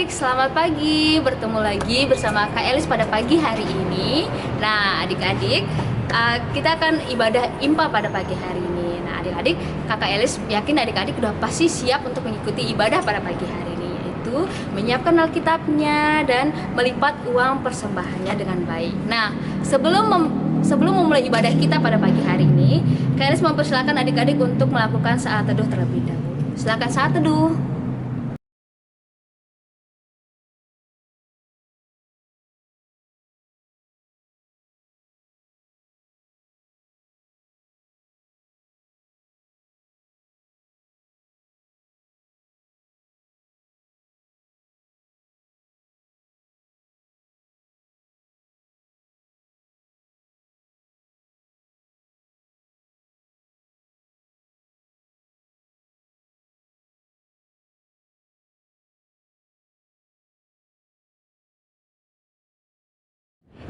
adik-adik, selamat pagi. Bertemu lagi bersama Kak Elis pada pagi hari ini. Nah, adik-adik, kita akan ibadah IMPA pada pagi hari ini. Nah, adik-adik, Kakak Elis yakin adik-adik udah pasti siap untuk mengikuti ibadah pada pagi hari ini, yaitu menyiapkan Alkitabnya dan melipat uang persembahannya dengan baik. Nah, sebelum memulai ibadah kita pada pagi hari ini, Kak Elis mempersilahkan adik-adik untuk melakukan saat teduh terlebih dahulu. Silakan saat teduh.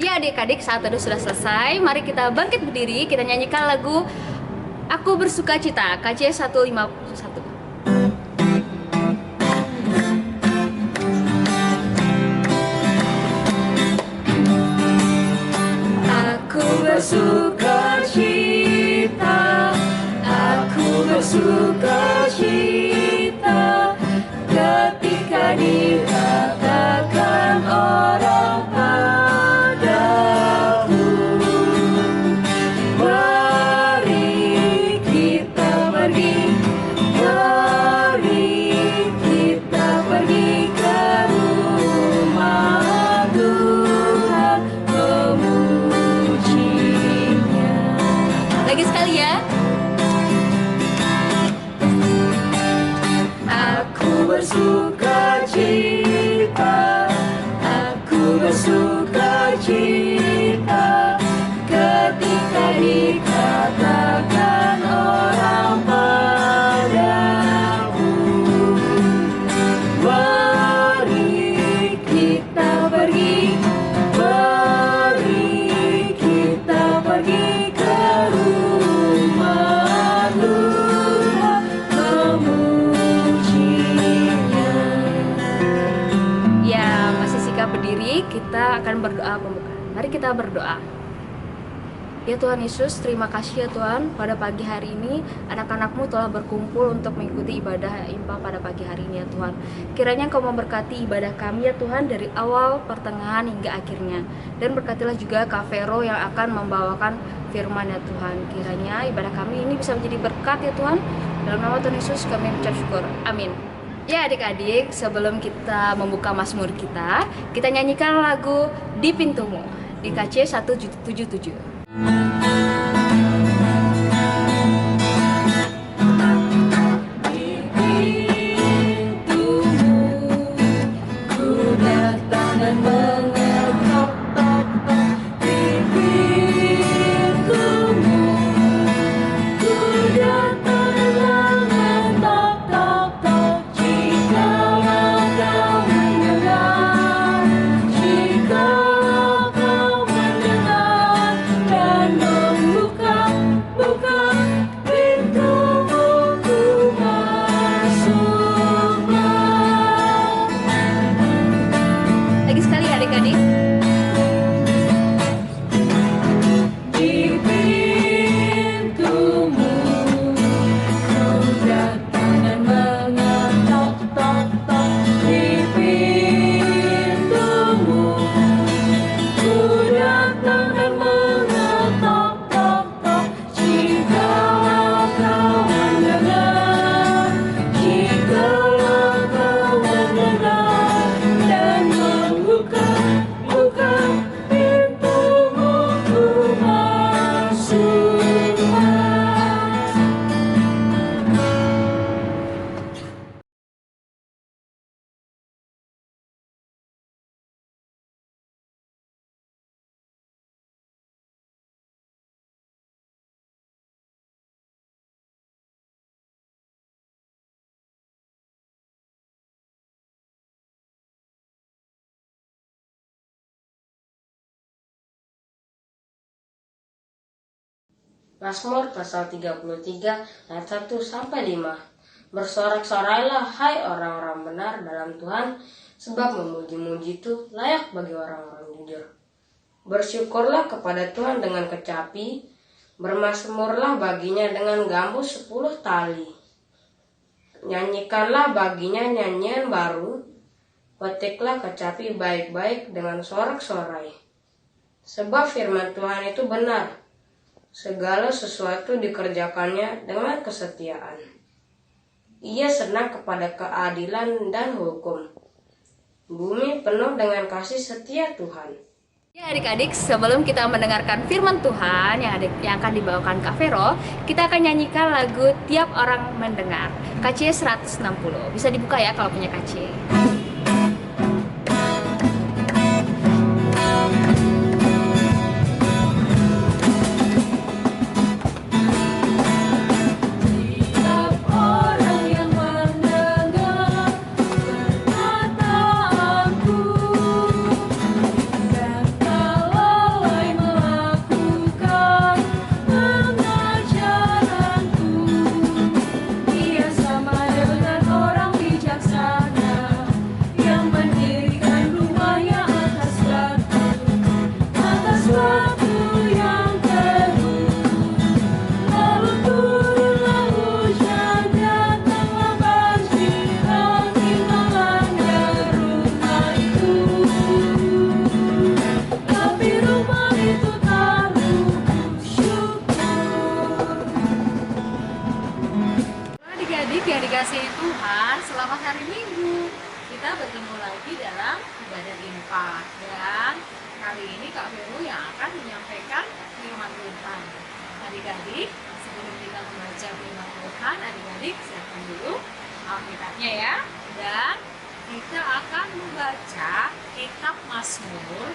Ya adik-adik, saat teduh sudah selesai. Mari kita bangkit berdiri, kita nyanyikan lagu Aku Bersuka Cita, KC 151. Aku bersuka cita, aku bersuka cita, ketika dikatakan orang padaku, mari kita pergi, mari kita pergi ke rumah Tuhan memujinya. Lagi sekali ya. Aku bersuka cita, aku bersuka cita, ketika dikatakan orang padaku, mari kita pergi, mari kita pergi ke rumah Tuhan memujinya. Ya, masih sikap berdiri, kita akan berdoa pembukaan. Mari kita berdoa. Ya Tuhan Yesus, terima kasih ya Tuhan, pada pagi hari ini anak-anak-Mu telah berkumpul untuk mengikuti ibadah IMPA pada pagi hari ini ya Tuhan. Kiranya Engkau memberkati ibadah kami ya Tuhan, dari awal, pertengahan, hingga akhirnya. Dan berkatilah juga Kak Vero yang akan membawakan firman ya Tuhan. Kiranya ibadah kami ini bisa menjadi berkat ya Tuhan. Dalam nama Tuhan Yesus kami mengucap syukur. Amin. Ya adik-adik, sebelum kita membuka Mazmur kita nyanyikan lagu Di Pintumu di KC 177. Mazmur pasal 33 ayat 1-5. Bersorak-sorailah hai orang-orang benar dalam Tuhan, sebab memuji-muji itu layak bagi orang-orang jujur. Bersyukurlah kepada Tuhan dengan kecapi, bermazmurlah baginya dengan gambus 10 tali. Nyanyikanlah baginya nyanyian baru, petiklah kecapi baik-baik dengan sorak-sorai. Sebab firman Tuhan itu benar, segala sesuatu dikerjakannya dengan kesetiaan. Ia senang kepada keadilan dan hukum. Bumi penuh dengan kasih setia Tuhan. Ya adik-adik, sebelum kita mendengarkan firman Tuhan yang akan dibawakan Kak Vero, kita akan nyanyikan lagu Tiap Orang Mendengar, KC 160. Bisa dibuka ya kalau punya KC. Yang dikasihi Tuhan, selamat hari Minggu. Kita bertemu lagi dalam ibadah infak, dan kali ini Kak Vero yang akan menyampaikan firman Tuhan. Adik-adik, sebelum kita membaca firman Tuhan, adik-adik siapkan dulu Alkitabnya ya. Dan kita akan membaca kitab Mazmur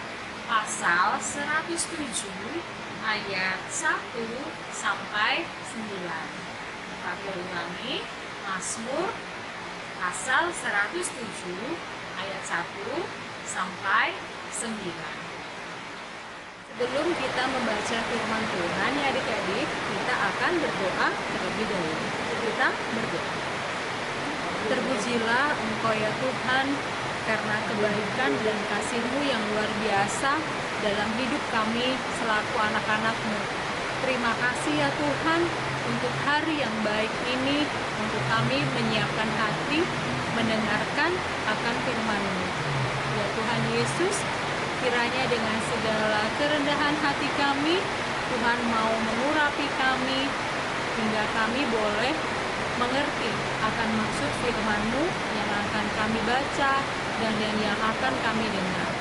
pasal 107 ayat 1 sampai 9. Kak Vero ulangi, Mazmur pasal 107 ayat 1 sampai 9. Sebelum kita membaca firman Tuhan ya adik-adik, kita akan berdoa terlebih dahulu. Kita berdoa. Terpujilah Engkau ya Tuhan, karena kebaikan dan kasih-Mu yang luar biasa dalam hidup kami selaku anak-anak-Mu. Terima kasih ya Tuhan untuk hari yang baik ini, untuk kami menyiapkan hati, mendengarkan akan firman-Mu. Ya Tuhan Yesus, kiranya dengan segala kerendahan hati kami, Tuhan mau mengurapi kami, hingga kami boleh mengerti akan maksud firman-Mu yang akan kami baca dan yang akan kami dengar.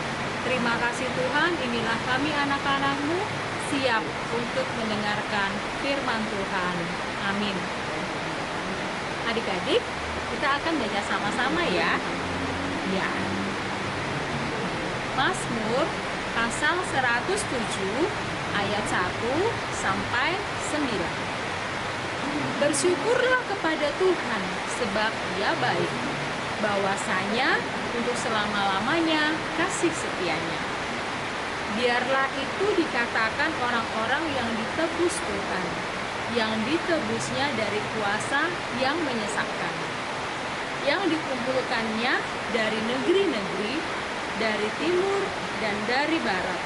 Terima kasih Tuhan, inilah kami anak-anak-Mu, siap untuk mendengarkan firman Tuhan. Amin. Adik-adik, kita akan baca sama-sama ya. Ya. Mazmur pasal 107 ayat 1 sampai 9. Bersyukurlah kepada Tuhan sebab Ia baik, bahwasanya untuk selama-lamanya kasih setianya. Biarlah itu dikatakan orang-orang yang ditebus Tuhan, yang ditebusnya dari kuasa yang menyesatkan, yang dikumpulkannya dari negeri-negeri, dari timur dan dari barat,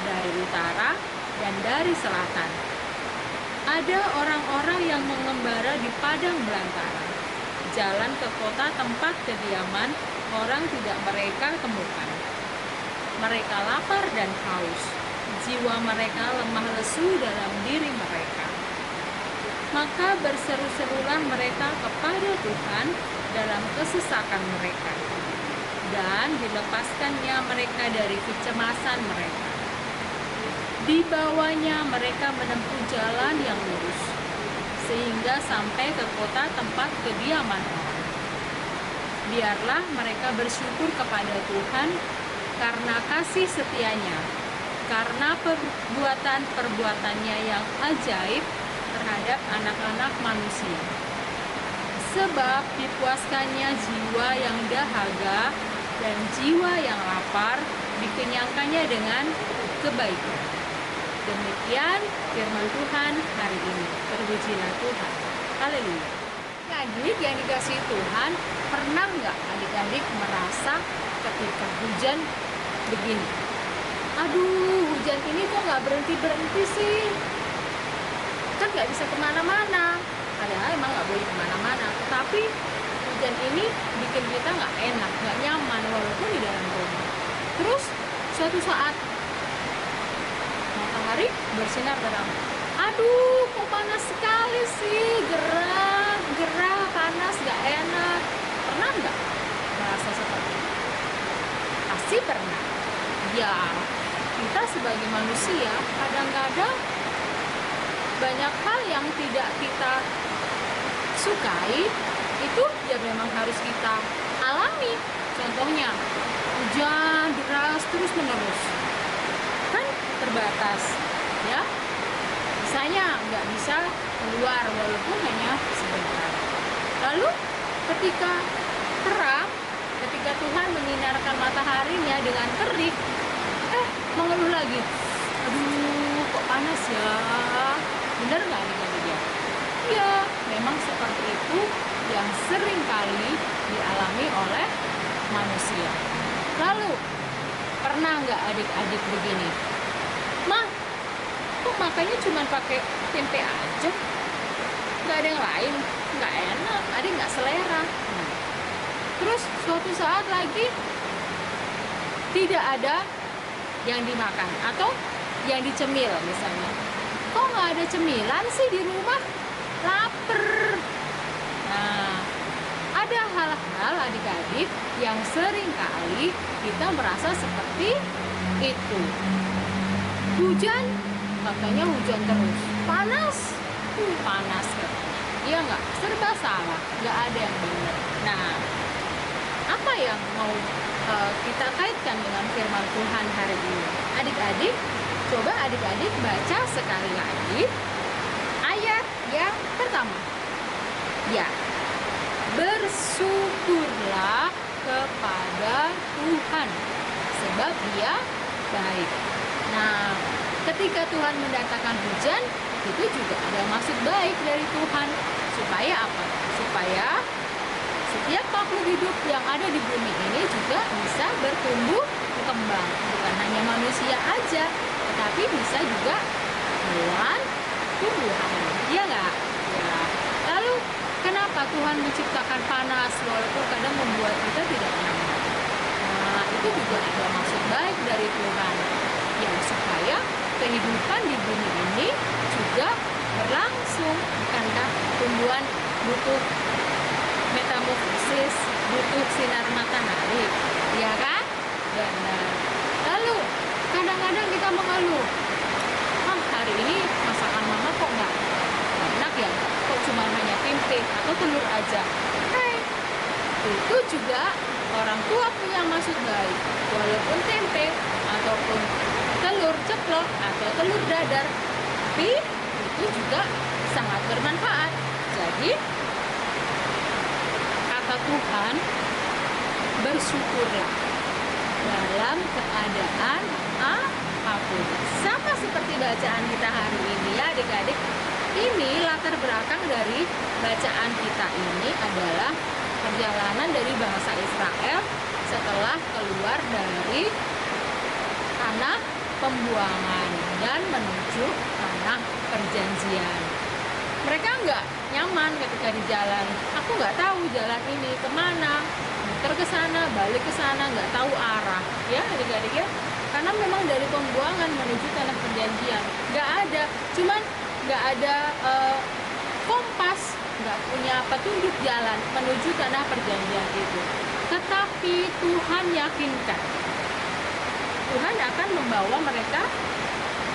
dari utara dan dari selatan. Ada orang-orang yang mengembara di padang belantara, jalan ke kota tempat kediaman orang tidak mereka temukan. Mereka lapar dan haus, jiwa mereka lemah lesu dalam diri mereka. Maka berseru-serulah mereka kepada Tuhan dalam kesesakan mereka, dan dilepaskannya mereka dari kecemasan mereka. Dibawanya mereka menempuh jalan yang lurus, sehingga sampai ke kota tempat kediaman orang. Biarlah mereka bersyukur kepada Tuhan karena kasih setianya, karena perbuatan-perbuatannya yang ajaib terhadap anak-anak manusia. Sebab dipuaskannya jiwa yang dahaga dan jiwa yang lapar dikenyangkannya dengan kebaikan. Demikian firman Tuhan hari ini. Terpujilah Tuhan. Haleluya. Adik yang dikasihi Tuhan, pernah nggak adik-adik merasa ketika hujan begini? Aduh, hujan ini kok nggak berhenti-berhenti sih? Kan nggak bisa kemana-mana. Padahal emang nggak boleh kemana-mana. Tetapi hujan ini bikin kita nggak enak, nggak nyaman walaupun di dalam rumah. Terus suatu saat matahari bersinar terang. Aduh, kok panas sekali sih, gerah, panas, gak enak. Pernah nggak merasa seperti itu? Pasti pernah. Ya, kita sebagai manusia kadang-kadang banyak hal yang tidak kita sukai, itu ya memang harus kita alami. Contohnya, hujan deras terus menerus. Kan terbatas, ya. Misalnya nggak bisa keluar walaupun hanya sebentar. Lalu ketika terang, ketika Tuhan menyinarkan mataharinya dengan terik, mengeluh lagi. Aduh, kok panas ya? Bener nggak nih dia? Ya, memang seperti itu yang sering kali dialami oleh manusia. Lalu, pernah nggak adik-adik begini? Mah, kok makanya cuma pakai tempe aja? Nggak ada yang lain? Nggak enak, adik nggak selera. Terus suatu saat lagi tidak ada yang dimakan atau yang dicemil misalnya. Kok nggak ada cemilan sih di rumah? Laper. Nah, ada hal-hal adik-adik yang sering kali kita merasa seperti itu. Hujan, katanya hujan terus. Panas, panas. Iya nggak? Serba salah, nggak ada yang benar. Nah, apa yang mau kita kaitkan dengan firman Tuhan hari ini? Adik-adik, coba adik-adik baca sekali lagi ayat yang pertama. Ya, bersyukurlah kepada Tuhan sebab Dia baik. Nah, ketika Tuhan mendatangkan hujan, itu juga ada maksud baik dari Tuhan. Supaya apa? Supaya setiap makhluk hidup yang ada di bumi ini juga bisa bertumbuh berkembang. Bukan hanya manusia aja, tetapi bisa juga hewan, tumbuhan. Iya nggak? Ya. Lalu kenapa Tuhan menciptakan panas walaupun kadang membuat kita tidak nyaman? Nah, itu juga ada maksud baik dari Tuhan. Ya, supaya kehidupan di bumi ini juga berlangsung. Bukankah tumbuhan butuh metamorfosis, butuh sinar matahari, ya kan? Benar. Lalu kadang-kadang kita mengeluh, hari ini masakan mama kok nggak enak ya? Kok cuma hanya tempe atau telur aja? Itu juga orang tua punya maksud baik. Walaupun tempe ataupun telur ceplok atau telur dadar, tapi itu juga sangat bermanfaat. Jadi kata Tuhan, bersyukurlah dalam keadaan apapun. Sama seperti bacaan kita hari ini ya adik-adik. Ini latar belakang dari bacaan kita ini adalah perjalanan dari bangsa Israel setelah keluar dari tanah pembuangan dan menuju tanah perjanjian. Mereka nggak nyaman ketika di jalan. Aku nggak tahu jalan ini kemana, muter ke sana, balik ke sana, nggak tahu arah. Ya adik-adik ya, karena memang dari pembuangan menuju tanah perjanjian nggak ada, cuman nggak ada kompas, nggak punya petunjuk jalan menuju tanah perjanjian itu. Tetapi Tuhan yakinkan Tuhan akan membawa mereka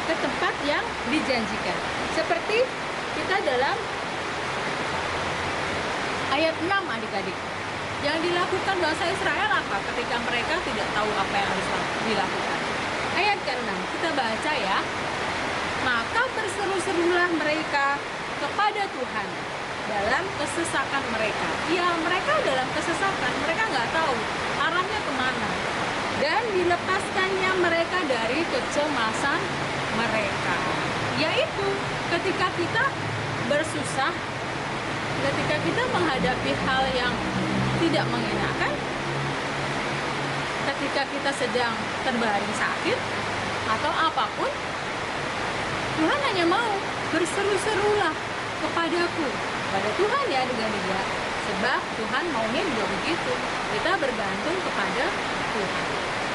ke tempat yang dijanjikan. Seperti kita dalam ayat 6 adik-adik. Yang dilakukan bangsa Israel apa ketika mereka tidak tahu apa yang harus dilakukan? Ayat ke-6 kita baca ya. Maka berseru-serulah mereka kepada Tuhan dalam kesesakan mereka. Ya, mereka dalam kesesakan, mereka nggak tahu arahnya kemana. Dan dilepaskannya mereka dari kecemasan mereka. Yaitu ketika kita bersusah, ketika kita menghadapi hal yang tidak mengenakan, ketika kita sedang terbaring sakit atau apapun, Tuhan hanya mau berseru-serulah kepadaku, pada Tuhan ya adik-adik ya. Sebab Tuhan maunya juga begitu. Kita bergantung kepada Tuhan.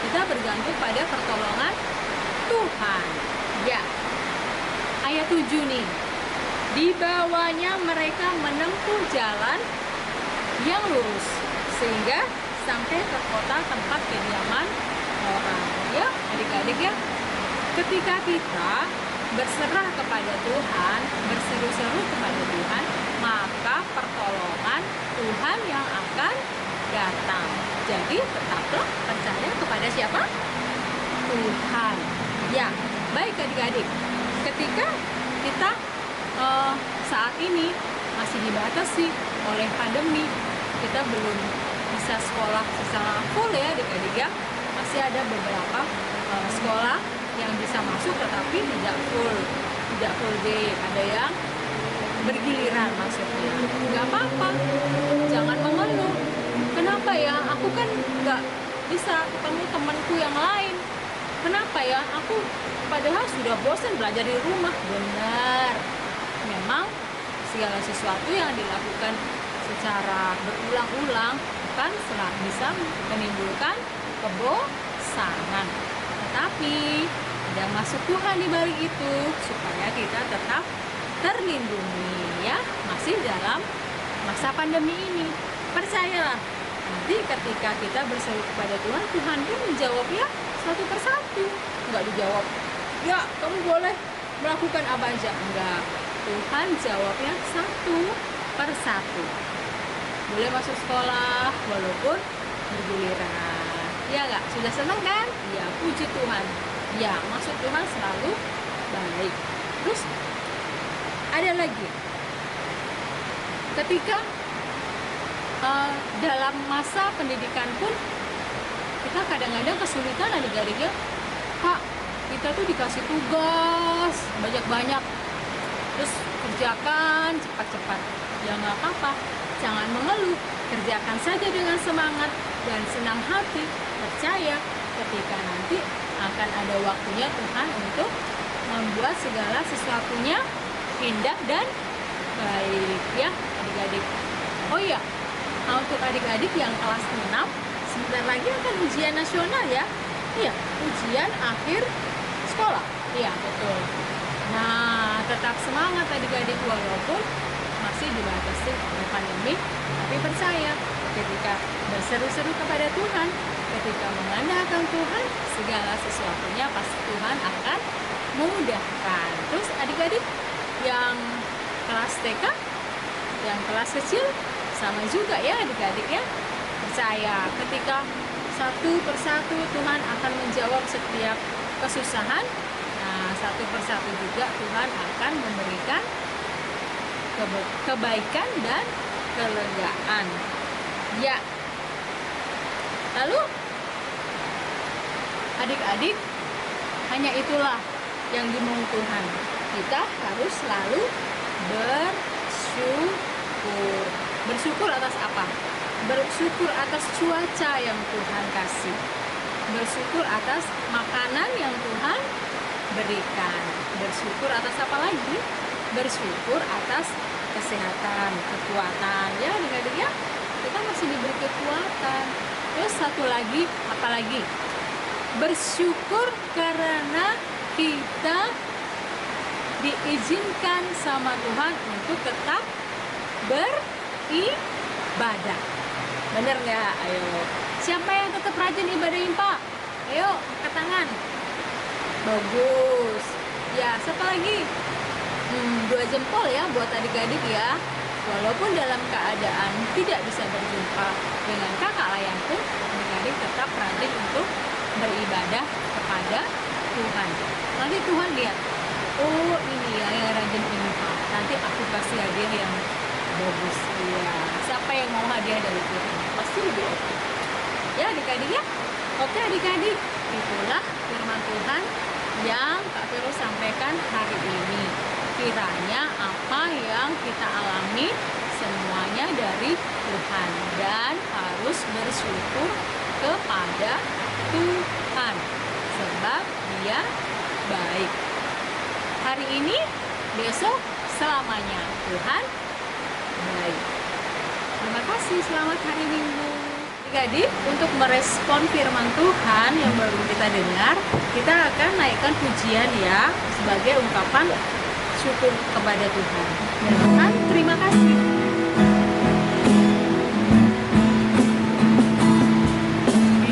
Kita bergantung pada pertolongan Tuhan. Ya. Ayat 7 nih. Dibawanya mereka menempuh jalan yang lurus sehingga sampai ke kota tempat kediaman orang. Ya, adik-adik ya. Ketika kita berserah kepada Tuhan, berseru-seru kepada Tuhan, maka pertolongan Tuhan yang akan datang. Jadi tetaplah percaya kepada siapa? Tuhan. Ya, baik adik-adik. Ketika kita saat ini masih dibatasi oleh pandemi, kita belum bisa sekolah secara full ya adik-adik ya. Masih ada beberapa sekolah yang bisa masuk tetapi tidak full day, ada yang bergiliran masuknya. Nggak apa-apa, jangan mengeluh. Kenapa ya? Aku kan nggak bisa ketemu temanku yang lain. Kenapa ya? Aku padahal sudah bosan belajar di rumah. Benar, memang segala sesuatu yang dilakukan secara berulang-ulang kan selalu bisa menimbulkan kebosanan. Tetapi ada maksud Tuhan di balik itu supaya kita tetap terlindungi ya, masih dalam masa pandemi ini. Percayalah, nanti ketika kita berseru kepada Tuhan, Tuhan pun menjawabnya satu persatu. Enggak dijawab, ya kamu boleh melakukan apa aja. Enggak, Tuhan jawabnya satu persatu. Boleh masuk sekolah walaupun bergiliran. Ya enggak? Sudah senang kan? Ya, puji Tuhan. Ya, maksud Tuhan selalu baik. Terus ada lagi. Ketika dalam masa pendidikan pun kita kadang-kadang kesulitan adik-adik ya. Kak, kita tuh dikasih tugas banyak-banyak. Terus kerjakan cepat-cepat. Ya nggak apa-apa. Jangan mengeluh. Kerjakan saja dengan semangat dan senang hati. Percaya ketika nanti akan ada waktunya Tuhan untuk membuat segala sesuatunya indah dan baik ya adik-adik. Oh iya, untuk adik-adik yang kelas 6 sebentar lagi akan ujian nasional ya. Iya, ujian akhir sekolah. Iya, betul. Nah, tetap semangat adik-adik walaupun masih dibatasi oleh pandemi, tapi percaya ketika berseru-seru kepada Tuhan, ketika mengandalkan Tuhan, segala sesuatunya pasti Tuhan akan memudahkan. Terus adik-adik yang kelas TK, yang kelas kecil, sama juga ya adik-adik ya. Percaya ketika satu persatu Tuhan akan menjawab setiap kesusahan. Nah, satu persatu juga Tuhan akan memberikan kebaikan dan kelegaan. Ya. Lalu adik-adik, hanya itulah yang dimau Tuhan. Kita harus selalu bersyukur. Bersyukur atas apa? Bersyukur atas cuaca yang Tuhan kasih. Bersyukur atas makanan yang Tuhan berikan. Bersyukur atas apa lagi? Bersyukur atas kesehatan, kekuatan. Ya adik-adik ya, kita masih diberi kekuatan. Terus satu lagi, apa lagi? Bersyukur karena kita diizinkan sama Tuhan untuk tetap beribadah. Bener nggak? Ayo. Siapa yang tetap rajin ibadah Pak? Ayo, angkat tangan. Bagus. Ya, siapa lagi? 2 jempol ya buat adik-adik ya. Walaupun dalam keadaan tidak bisa berjumpa dengan kakak layanku, adik-adik tetap rajin untuk beribadah kepada Tuhan. Nanti Tuhan lihat, oh ini ya yang rajin ini Pak. Nanti aku kasih hadiah yang bagus. Ya, siapa yang mau hadiah dari Tuhan? Pasti lebih oke. Ya adik-adik ya. Oke adik-adik, itulah firman Tuhan yang Kak Vero sampaikan hari ini. Kiranya apa yang kita alami semua dari Tuhan dan harus bersyukur kepada Tuhan sebab Dia baik. Hari ini, besok, selamanya Tuhan baik. Terima kasih, selamat hari Minggu. Adik-adik, untuk merespon firman Tuhan yang baru kita dengar, kita akan naikkan pujian ya sebagai ungkapan syukur kepada Tuhan. Dan terima kasih.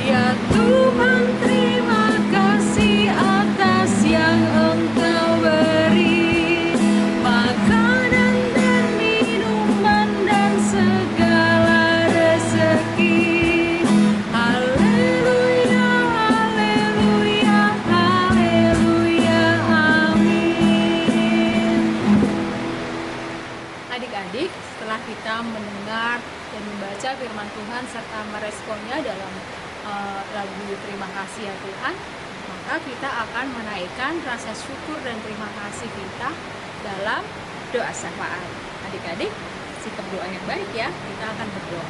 Ya Tuhan, terima kasih atas yang Engkau beri, makanan dan minuman dan segala rezeki. Haleluya, haleluya, haleluya, amin. Adik-adik, setelah kita mendengar dan membaca firman Tuhan serta meresponnya dalam lagu Terima Kasih Ya Tuhan, maka kita akan menaikkan rasa syukur dan terima kasih kita dalam doa syafaat. Adik-adik, sikap doa yang baik ya, kita akan berdoa.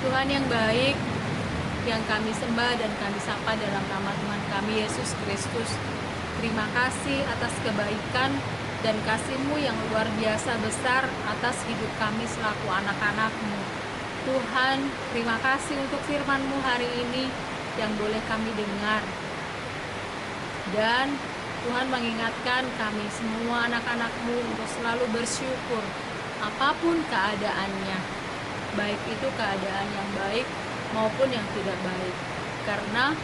Tuhan yang baik, yang kami sembah dan kami sapa dalam nama Tuhan kami Yesus Kristus, terima kasih atas kebaikan dan kasih-Mu yang luar biasa besar atas hidup kami selaku anak-anak-Mu. Tuhan, terima kasih untuk firman-Mu hari ini yang boleh kami dengar. Dan Tuhan mengingatkan kami semua anak-anak-Mu untuk selalu bersyukur apapun keadaannya, baik itu keadaan yang baik maupun yang tidak baik. Karena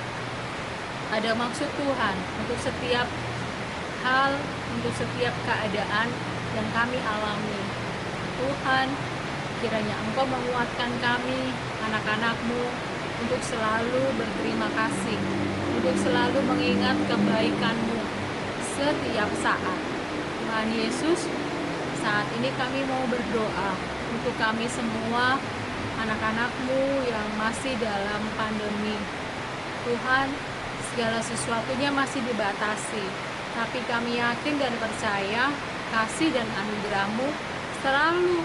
ada maksud Tuhan untuk setiap hal, untuk setiap keadaan yang kami alami. Tuhan, kiranya Engkau menguatkan kami, anak-anak-Mu, untuk selalu berterima kasih, untuk selalu mengingat kebaikan-Mu setiap saat. Tuhan Yesus, saat ini kami mau berdoa untuk kami semua, anak-anak-Mu yang masih dalam pandemi. Tuhan, segala sesuatunya masih dibatasi, tapi kami yakin dan percaya kasih dan anugerah-Mu selalu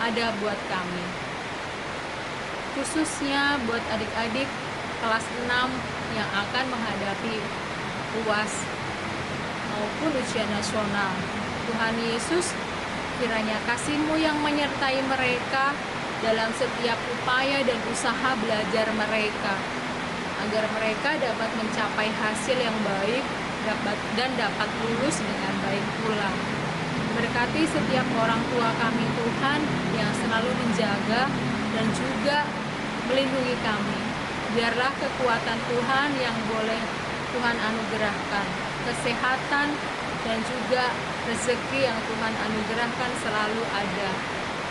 ada buat kami, khususnya buat adik-adik kelas 6 yang akan menghadapi UAS maupun ujian nasional. Tuhan Yesus, kiranya kasih-Mu yang menyertai mereka dalam setiap upaya dan usaha belajar mereka, agar mereka dapat mencapai hasil yang baik dan dapat lulus dengan baik pula. Berkati setiap orang tua kami Tuhan yang selalu menjaga dan juga melindungi kami. Biarlah kekuatan Tuhan yang boleh Tuhan anugerahkan, kesehatan dan juga rezeki yang Tuhan anugerahkan selalu ada.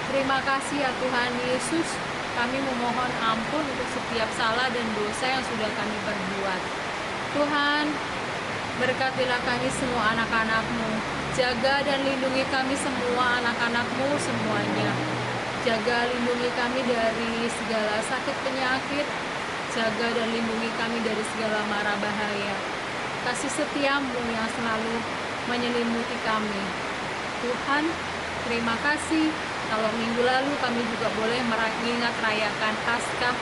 Terima kasih ya Tuhan Yesus, kami memohon ampun untuk setiap salah dan dosa yang sudah kami perbuat. Tuhan, berkatilah kami semua anak-anak-Mu. Jaga dan lindungi kami semua anak-anak-Mu semuanya. Jaga lindungi kami dari segala sakit penyakit. Jaga dan lindungi kami dari segala mara bahaya. Kasih setia-Mu yang selalu menyelimuti kami. Tuhan, terima kasih kalau minggu lalu kami juga boleh mengingat rayakan Paskah,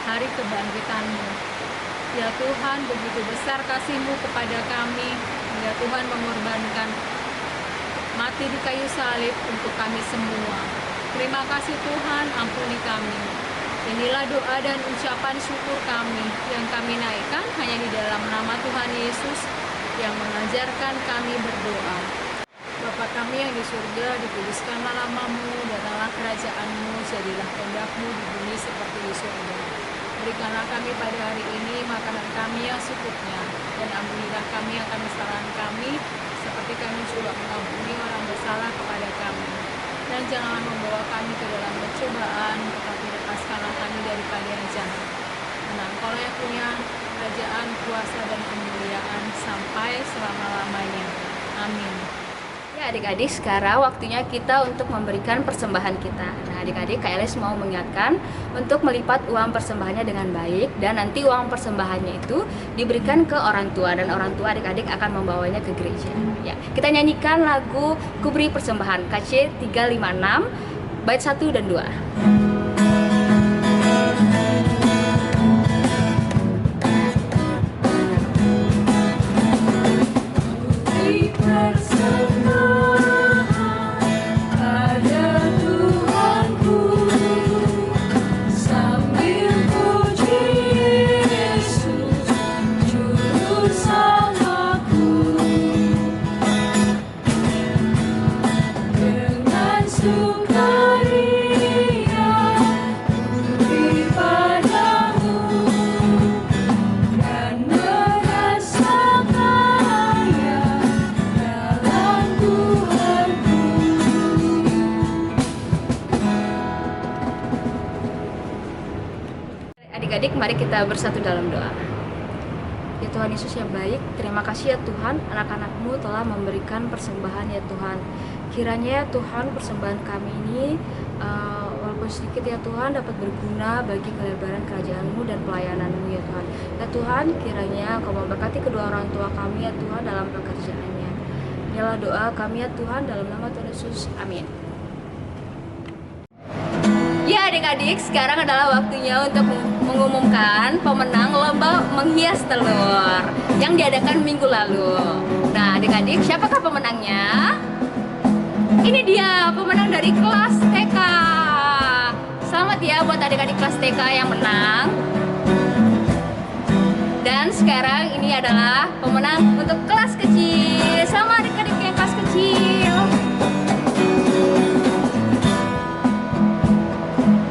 hari kebangkitan-Mu. Ya Tuhan, begitu besar kasih-Mu kepada kami, hingga Tuhan mengorbankan mati di kayu salib untuk kami semua. Terima kasih Tuhan, ampuni kami. Inilah doa dan ucapan syukur kami yang kami naikkan hanya di dalam nama Tuhan Yesus yang mengajarkan kami berdoa. Bapa kami yang di surga, dikuduskanlah nama-Mu, datanglah kerajaan-Mu, jadilah kehendak-Mu di bumi seperti di surga. Berikanlah kami pada hari ini makanan kami yang secukupnya, dan ampunilah kami akan kesalahan kami, seperti kami juga mengampuni orang bersalah kepada kami. Dan janganlah membawa kami ke dalam pencobaan, tetapi lepaskanlah kami daripada yang jahat. Karena Engkau yang punya kerajaan, kuasa, dan kemuliaan sampai selama-lamanya. Amin. Ya adik-adik, sekarang waktunya kita untuk memberikan persembahan kita. Nah adik-adik, Kak Elis mau mengingatkan untuk melipat uang persembahannya dengan baik, dan nanti uang persembahannya itu diberikan ke orang tua, dan orang tua adik-adik akan membawanya ke gereja. Ya, kita nyanyikan lagu Kuberi Persembahan KC 356 bait 1 dan 2. Adik-adik, mari kita bersatu dalam doa. Ya Tuhan Yesus yang baik, terima kasih ya Tuhan, anak-anak-Mu telah memberikan persembahan ya Tuhan. Kiranya ya Tuhan, persembahan kami ini walaupun sedikit ya Tuhan, dapat berguna bagi kelebaran kerajaan-Mu dan pelayanan-Mu ya Tuhan. Ya Tuhan, kiranya Kau memberkati kedua orang tua kami ya Tuhan dalam pekerjaannya. Inilah doa kami ya Tuhan, dalam nama Tuhan Yesus, amin. Ya adik-adik, sekarang adalah waktunya untuk mengumumkan pemenang lomba menghias telur yang diadakan minggu lalu. Nah adik-adik, siapakah pemenangnya? Ini dia pemenang dari kelas TK. Selamat ya buat adik-adik kelas TK yang menang. Dan sekarang ini adalah pemenang untuk kelas kecil. Sama adik-adik yang kelas kecil.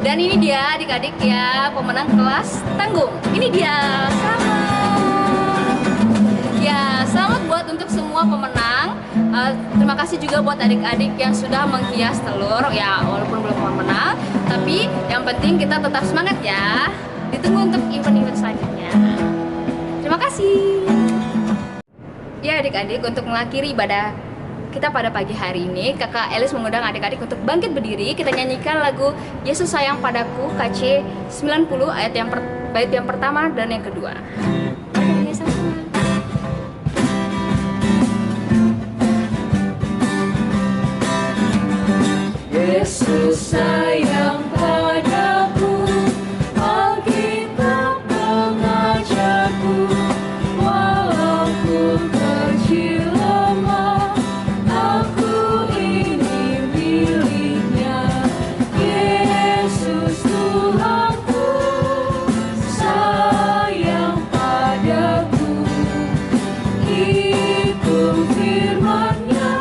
Dan ini dia adik-adik ya pemenang kelas tanggung. Ini dia, selamat. Ya, selamat buat untuk semua pemenang. Terima kasih juga buat adik-adik yang sudah menghias telur. Ya, walaupun belum menang, tapi yang penting kita tetap semangat ya. Ditunggu untuk event-event selanjutnya. Terima kasih. Ya adik-adik, untuk mengakhiri ibadah kita pada pagi hari ini, Kakak Elis mengundang adik-adik untuk bangkit berdiri. Kita nyanyikan lagu Yesus Sayang Padaku KC 90 bait yang pertama dan yang kedua. Mari kita sama-sama. Yesus sayang padaku, Alkitab mengajarku, walaupun kecil lemah, aku ini miliknya. Yesus Tuhanku, sayang padaku, itu firman-Nya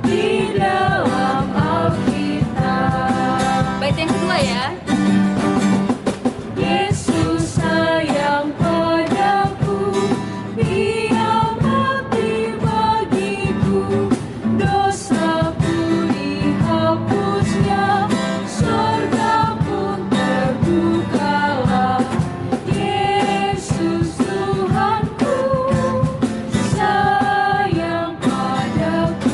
di dalam Alkitab. Bait yang kedua ya. Yesus sayang padaku, Dia mati bagiku, dosaku dihapusnya, surga pun terbukalah. Yesus Tuhanku, sayang padaku,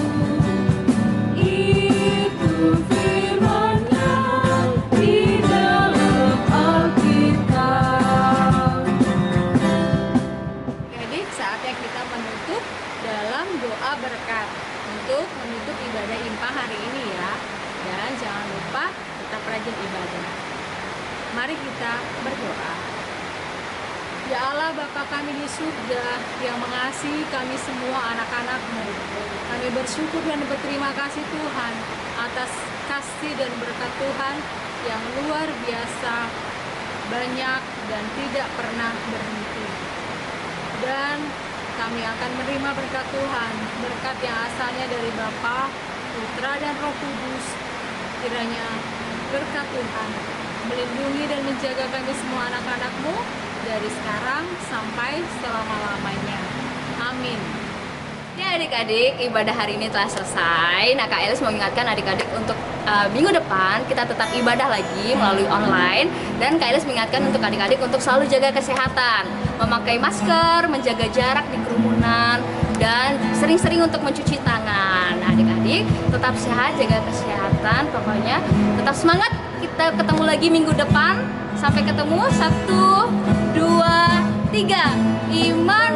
itu firman-Nya di dalam Alkitab. Adik, saatnya kita menutup dalam doa berkat untuk menutup ibadah IMPA hari ini ya. Dan jangan lupa tetap rajin ibadah. Mari kita berdoa. Ya Allah, Bapa kami di surga yang mengasihi kami semua anak-anak-Mu, kami bersyukur dan berterima kasih Tuhan atas kasih dan berkat Tuhan yang luar biasa, banyak dan tidak pernah berhenti. Dan kami akan menerima berkat Tuhan, berkat yang asalnya dari Bapa, Putra, dan Roh Kudus. Kiranya berkat Tuhan melindungi dan menjaga kami semua anak-anak-Mu dari sekarang sampai selama-lamanya. Amin. Ya adik-adik, ibadah hari ini telah selesai. Nah Kak Elis mau ingatkan adik-adik untuk minggu depan kita tetap ibadah lagi melalui online. Dan Kak Elis mengingatkan untuk adik-adik untuk selalu jaga kesehatan, memakai masker, menjaga jarak di kerumunan, dan sering-sering untuk mencuci tangan. Nah adik-adik tetap sehat, jaga kesehatan, pokoknya tetap semangat. Kita ketemu lagi minggu depan. Sampai ketemu 1, 2, 3. Iman